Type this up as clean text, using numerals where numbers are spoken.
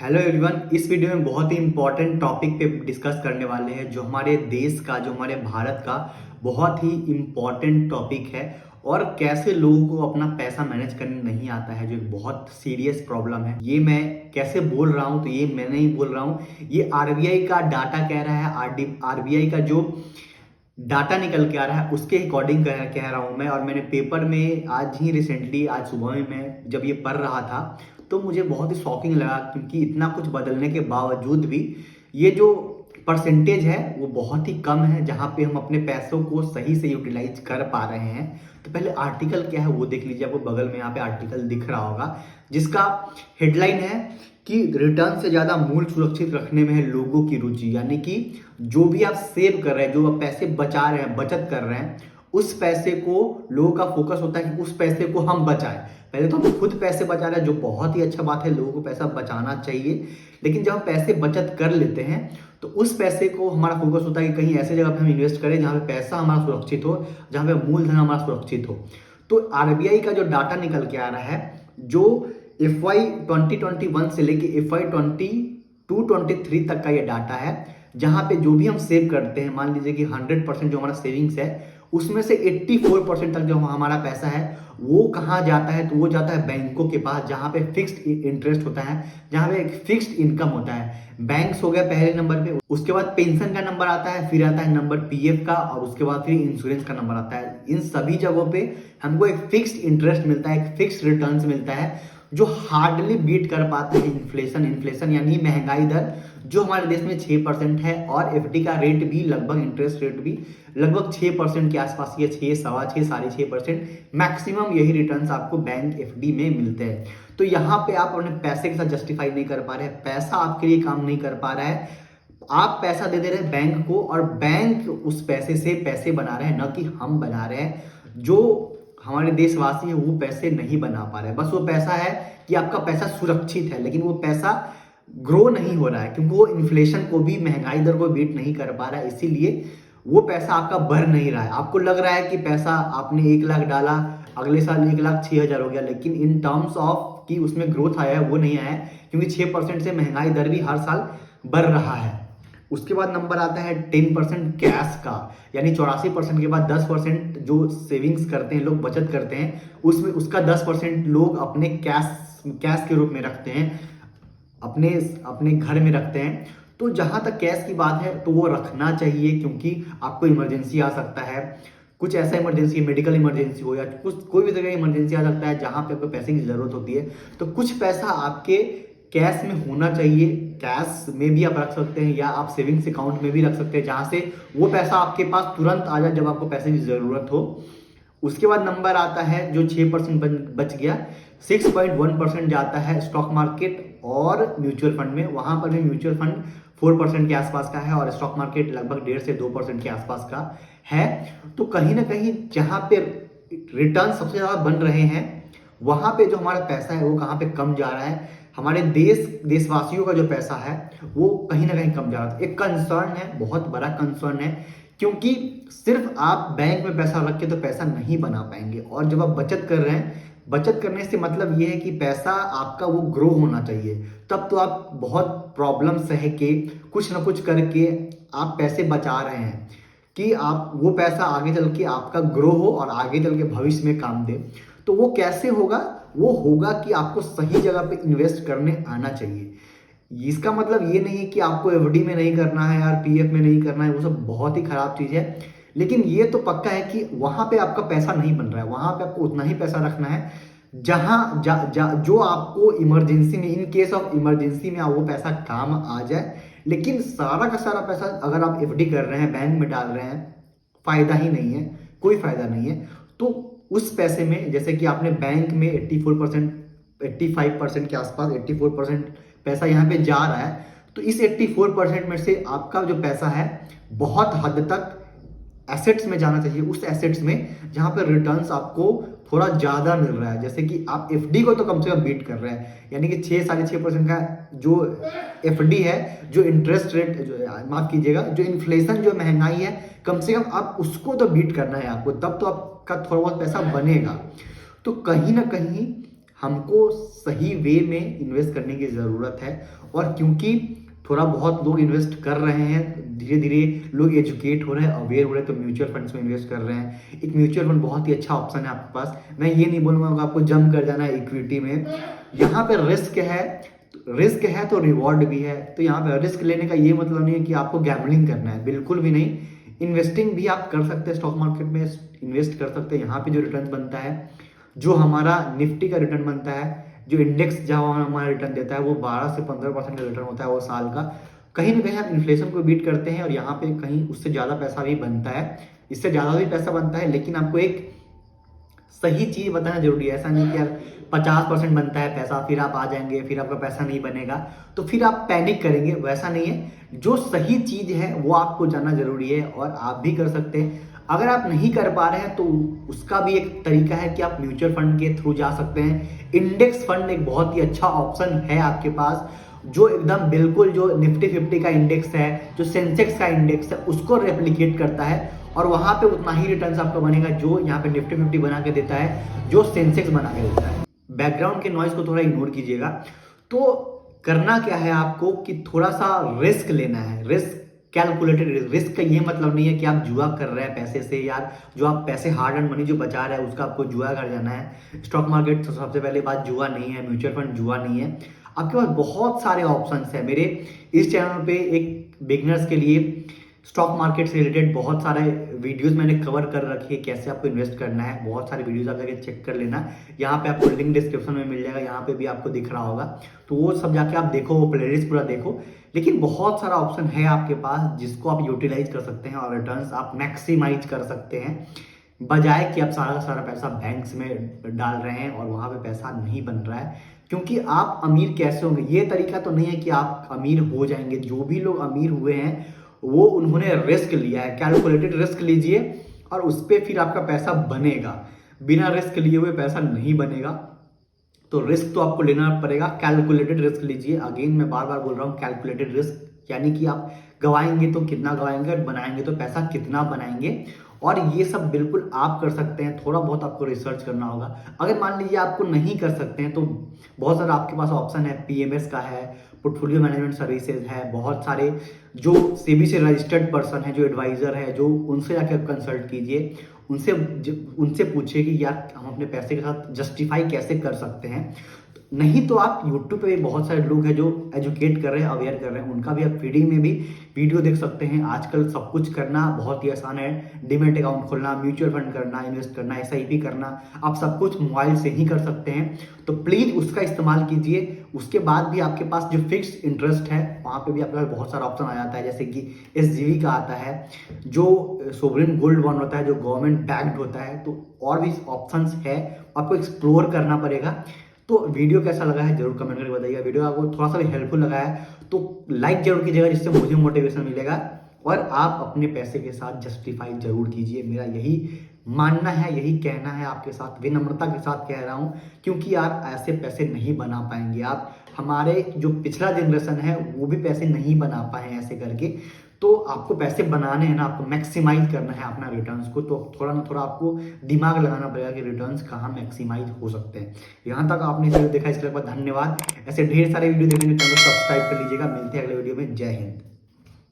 Hello everyone. इस video में बहुत ही इंपॉर्टेंट टॉपिक पे डिस्कस करने वाले हैं जो हमारे देश का, जो हमारे भारत का बहुत ही इंपॉर्टेंट टॉपिक है और कैसे लोगों को अपना पैसा मैनेज करने नहीं आता है, जो एक बहुत सीरियस प्रॉब्लम है। ये मैं कैसे बोल रहा हूँ, तो ये मैं नहीं बोल रहा हूँ, ये आरबीआई का डाटा कह रहा है। आरबीआई का जो डाटा निकल के आ रहा है उसके अकॉर्डिंग कह रहा हूं मैं। और मैंने पेपर में आज ही रिसेंटली, आज सुबह में मैं जब ये पढ़ रहा था तो मुझे बहुत ही शॉकिंग लगा, क्योंकि इतना कुछ बदलने के बावजूद भी ये जो परसेंटेज है वो बहुत ही कम है जहां पे हम अपने पैसों को सही से यूटिलाइज कर पा रहे हैं। तो पहले आर्टिकल क्या है वो देख लीजिए। आपको बगल में यहाँ पे आर्टिकल दिख रहा होगा जिसका हेडलाइन है कि रिटर्न से ज्यादा मूल्य सुरक्षित रखने में है लोगों की रुचि। यानी कि जो भी आप सेव कर रहे हैं, जो आप पैसे बचा रहे हैं, बचत कर रहे हैं, उस पैसे को लोगों का फोकस होता है कि उस पैसे को हम बचाएं। पहले तो हम खुद पैसे बचा रहे हैं, जो बहुत ही अच्छा बात है, लोगों को पैसा बचाना चाहिए। लेकिन जब हम पैसे बचत कर लेते हैं तो उस पैसे को हमारा फोकस होता है कि कहीं ऐसे जगह पे हम इन्वेस्ट करें जहां पे पैसा हमारा सुरक्षित हो, जहां पे मूलधन हमारा सुरक्षित हो। तो आरबीआई का जो डाटा निकल के आ रहा है, जो FY 2021 से लेके FY 22-23 तक का ये डाटा है, जहां पे जो भी हम सेव करते हैं, मान लीजिए कि 100% जो हमारा सेविंग्स है उसमें से 84% तक जो हमारा पैसा है वो कहाँ जाता है, तो वो जाता है बैंकों के पास, जहां पे फिक्स्ड इंटरेस्ट होता है, जहां पे एक फिक्स्ड इनकम होता है। बैंक्स हो गया पहले नंबर पे, उसके बाद पेंशन का नंबर आता है, फिर आता है नंबर पीएफ का, और उसके बाद फिर इंश्योरेंस का नंबर आता है। इन सभी जगहों पे हमको एक फिक्स्ड इंटरेस्ट मिलता है, एक फिक्स्ड रिटर्न्स मिलता है, जो हार्डली बीट कर पाता है इन्फ्लेशन। इन्फ्लेशन यानी महंगाई दर, जो हमारे देश में 6% है, और एफडी का रेट भी लगभग, इंटरेस्ट रेट भी लगभग 6% के आसपास, ये 6, सवा 6, 6.5% मैक्सिमम यही रिटर्न्स आपको बैंक एफडी में मिलते हैं। तो यहाँ पे आप अपने पैसे के साथ जस्टिफाई नहीं कर पा रहे हैं, पैसा आपके लिए काम नहीं कर पा रहा है। आप पैसा दे रहे हैं बैंक को और बैंक उस पैसे से पैसे बना रहे हैं, न कि हम बना रहे हैं। जो हमारे देशवासी है वो पैसे नहीं बना पा रहे। बस वो पैसा है कि आपका पैसा सुरक्षित है, लेकिन वो पैसा ग्रो नहीं हो रहा है क्योंकि वो इन्फ्लेशन को भी, महंगाई दर को बीट नहीं कर पा रहा है। इसीलिए वो पैसा आपका बढ़ नहीं रहा है। आपको लग रहा है कि पैसा आपने 1 लाख डाला, अगले साल 1,06,000 हो गया, लेकिन इन टर्म्स ऑफ कि उसमें ग्रोथ आया है वो नहीं आया है, क्योंकि 6% से महंगाई दर भी हर साल बढ़ रहा है। उसके बाद नंबर आता है 10% कैश का, यानी 84% के बाद 10% जो सेविंग्स करते हैं लोग, बचत करते हैं, उसमें उसका 10% लोग अपने कैश के रूप में रखते हैं, अपने अपने घर में रखते हैं। तो जहां तक कैश की बात है तो वो रखना चाहिए, क्योंकि आपको इमरजेंसी आ सकता है, कुछ ऐसा इमरजेंसी, मेडिकल इमरजेंसी हो या कुछ कोई भी जगह इमरजेंसी आ सकता है जहां पे आपको पैसे की जरूरत होती है। तो कुछ पैसा आपके कैश में होना चाहिए। कैश में भी आप रख सकते हैं या आप सेविंग्स अकाउंट में भी रख सकते हैं, जहां से वो पैसा आपके पास तुरंत आ जाए जब आपको पैसे की जरूरत हो। उसके बाद नंबर आता है जो 6% बच गया, 6.1% जाता है स्टॉक मार्केट और म्यूचुअल फंड में। वहां पर भी म्यूचुअल फंड 4% के आसपास का है और स्टॉक मार्केट लगभग 1.5 से 2% के आसपास का है। तो कहीं ना कहीं जहां पे रिटर्न सबसे ज्यादा बन रहे हैं, वहां पे जो हमारा पैसा है वो कहां पे कम जा रहा है। हमारे देशवासियों का जो पैसा है वो कहीं ना कहीं कम जा रहा है। एक कंसर्न है, बहुत बड़ा कंसर्न है, क्योंकि सिर्फ आप बैंक में पैसा रख के तो पैसा नहीं बना पाएंगे। और जब आप बचत कर रहे हैं, बचत करने से मतलब ये है कि पैसा आपका वो ग्रो होना चाहिए। तब तो आप बहुत प्रॉब्लम सह के, कुछ ना कुछ करके आप पैसे बचा रहे हैं कि आप वो पैसा आगे चल के आपका ग्रो हो और आगे चल के भविष्य में काम दे। तो वो कैसे होगा? वो होगा कि आपको सही जगह पे इन्वेस्ट करने आना चाहिए। इसका मतलब ये नहीं है कि आपको एफडी में नहीं करना है यार, पीएफ में नहीं करना है, वो सब बहुत ही खराब चीज है। लेकिन ये तो पक्का है कि वहां पे आपका पैसा नहीं बन रहा है, वहां पे आपको उतना ही पैसा रखना है जो आपको इमरजेंसी में, इन केस ऑफ इमरजेंसी में वो पैसा काम आ जाए। लेकिन सारा का सारा पैसा अगर आप एफडी कर रहे हैं, बैंक में डाल रहे हैं, फायदा ही नहीं है, कोई फायदा नहीं है। तो उस पैसे में, जैसे कि आपने बैंक में 84%, 85% के आसपास 84% पैसा यहाँ पे जा रहा है, तो इस 84% में से आपका जो पैसा है बहुत हद तक एसेट्स में जाना चाहिए, उस एसेट्स में जहां पर रिटर्न्स आपको थोड़ा ज्यादा मिल रहा है। जैसे कि आप एफडी को तो कम से कम बीट कर रहे हैं, यानी कि 6-6.5% का जो एफडी है, जो इंटरेस्ट रेट, जो माफ कीजिएगा, जो इन्फ्लेशन, जो महंगाई है, कम से कम आप उसको तो बीट करना है आपको, तब तो आपका थोड़ा बहुत पैसा बनेगा। तो कहीं ना कहीं हमको सही वे में इन्वेस्ट करने की ज़रूरत है। और क्योंकि थोड़ा बहुत लोग इन्वेस्ट कर रहे हैं, धीरे धीरे लोग एजुकेट हो रहे हैं, अवेयर हो रहे हैं, तो म्यूचुअल फंड्स में इन्वेस्ट कर रहे हैं। एक म्यूचुअल फंड बहुत ही अच्छा ऑप्शन है आपके पास। मैं ये नहीं बोलूँगा कि आपको जंप कर जाना है इक्विटी में। यहाँ पे रिस्क है तो रिवॉर्ड भी है। तो यहाँ पे रिस्क लेने का ये मतलब नहीं है कि आपको गैम्बलिंग करना है, बिल्कुल भी नहीं। इन्वेस्टिंग भी आप कर सकते हैं, स्टॉक मार्केट में इन्वेस्ट कर सकते हैं। यहाँ पे जो रिटर्न बनता है, जो हमारा निफ्टी का रिटर्न बनता है, जो इंडेक्स जहाँ हमारा रिटर्न देता है, वो 12 से 15% का रिटर्न होता है वो साल का। कहीं ना कहीं आप इन्फ्लेशन को बीट करते हैं और यहाँ पे कहीं उससे ज़्यादा पैसा भी बनता है, इससे ज़्यादा भी पैसा बनता है। लेकिन आपको एक सही चीज़ बताना जरूरी है। ऐसा नहीं कि यार 50% बनता है पैसा, फिर आप आ जाएंगे, फिर आपका पैसा नहीं बनेगा, तो फिर आप पैनिक करेंगे। वैसा नहीं है। जो सही चीज़ है वो आपको जानना जरूरी है और आप भी कर सकते हैं। अगर आप नहीं कर पा रहे हैं तो उसका भी एक तरीका है कि आप म्यूचुअल फंड के थ्रू जा सकते हैं। इंडेक्स फंड एक बहुत ही अच्छा ऑप्शन है आपके पास, जो एकदम बिल्कुल जो निफ्टी 50 का इंडेक्स है, जो सेंसेक्स का इंडेक्स है, उसको रेप्लिकेट करता है और वहां पे उतना ही रिटर्न्स आपका बनेगा जो यहाँ पे निफ्टी 50 बना के देता है, जो सेंसेक्स बना के देता है। बैकग्राउंड के नॉइज को थोड़ा इग्नोर कीजिएगा। तो करना क्या है आपको कि थोड़ा सा रिस्क लेना है। रिस्क कैलकुलेटेड रिस्क का ये मतलब नहीं है कि आप जुआ कर रहे हैं पैसे से, यार जो आप पैसे हार्ड एंड मनी जो बचा रहे हैं उसका आपको जुआ कर जाना है। स्टॉक मार्केट तो सबसे पहले बात जुआ नहीं है, म्यूचुअल फंड जुआ नहीं है। आपके पास बहुत सारे ऑप्शंस है। मेरे इस चैनल पे एक बिगनर्स के लिए स्टॉक मार्केट से रिलेटेड बहुत सारे वीडियोस मैंने कवर कर रखी है, कैसे आपको इन्वेस्ट करना है। बहुत सारे वीडियोस आप जाके चेक कर लेना, यहाँ पे आपको लिंक डिस्क्रिप्शन में मिल जाएगा, यहाँ पे भी आपको दिख रहा होगा। तो वो सब जाके आप देखो, वो प्लेलिस्ट पूरा देखो। लेकिन बहुत सारा ऑप्शन है आपके पास जिसको आप यूटिलाइज कर सकते हैं और रिटर्न्स आप मैक्सिमाइज कर सकते हैं, बजाय कि आप सारा का सारा पैसा बैंक्स में डाल रहे हैं और वहां पे पैसा नहीं बन रहा है। क्योंकि आप अमीर कैसे होंगे, ये तरीका तो नहीं है कि आप अमीर हो जाएंगे। जो भी लोग अमीर हुए हैं वो उन्होंने रिस्क लिया है। कैलकुलेटेड रिस्क लीजिए और उस पर फिर आपका पैसा बनेगा। बिना रिस्क लिए हुए पैसा नहीं बनेगा। तो रिस्क तो आपको लेना पड़ेगा, कैलकुलेटेड रिस्क लीजिए। अगेन मैं बार बार बोल रहा हूँ, कैलकुलेटेड रिस्क यानी कि आप गवाएंगे तो कितना गवाएंगे और बनाएंगे तो पैसा कितना बनाएंगे। और ये सब बिल्कुल आप कर सकते हैं। थोड़ा बहुत आपको रिसर्च करना होगा। अगर मान लीजिए आपको नहीं कर सकते हैं तो बहुत सारा आपके पास ऑप्शन है। पीएमएस का है, पोर्टफोलियो मैनेजमेंट सर्विसेज है, बहुत सारे जो सेबी से रजिस्टर्ड पर्सन है, जो एडवाइजर है, जो उनसे जाकर कंसल्ट कीजिए। उनसे पूछिए कि यार हम अपने पैसे के साथ जस्टिफाई कैसे कर सकते हैं। नहीं तो आप YouTube पे भी बहुत सारे लोग हैं जो एजुकेट कर रहे हैं, अवेयर कर रहे हैं, उनका भी आप फ्री में भी वीडियो देख सकते हैं। आजकल सब कुछ करना बहुत ही आसान है। डीमैट अकाउंट खोलना, म्यूचुअल फंड करना, इन्वेस्ट करना, एसआईपी करना, आप सब कुछ मोबाइल से ही कर सकते हैं। तो प्लीज उसका इस्तेमाल कीजिए। उसके बाद भी आपके पास जो फिक्स्ड इंटरेस्ट है वहाँ पे भी आपके पास बहुत सारा ऑप्शन आ जाता है, जैसे कि एसजीवी का आता है, जो सोवरेन गोल्ड बॉन्ड होता है, जो गवर्नमेंट बैक्ड होता है। तो और भी ऑप्शंस है, आपको एक्सप्लोर करना पड़ेगा। तो वीडियो कैसा लगा है जरूर कमेंट करके बताइएगा। वीडियो आपको थोड़ा सा भी हेल्पफुल लगा है तो लाइक जरूर कीजिएगा, जिससे मुझे मोटिवेशन मिलेगा। और आप अपने पैसे के साथ जस्टिफाई जरूर कीजिए। मेरा यही मानना है, यही कहना है आपके साथ, विनम्रता के साथ कह रहा हूँ। क्योंकि आप ऐसे पैसे नहीं बना पाएंगे। आप हमारे जो पिछला जनरेशन है वो भी पैसे नहीं बना पाए ऐसे करके। तो आपको पैसे बनाने हैं ना, आपको मैक्सिमाइज करना है अपना रिटर्न्स को। तो थोड़ा ना थोड़ा आपको दिमाग लगाना पड़ेगा कि रिटर्न्स कहाँ मैक्सिमाइज हो सकते हैं। यहाँ तक आपने वीडियो देखा, इसके लिए धन्यवाद। ऐसे ढेर सारे वीडियो देखने के लिए चैनल सब्सक्राइब कर लीजिएगा। मिलते हैं अगले वीडियो में। जय हिंद।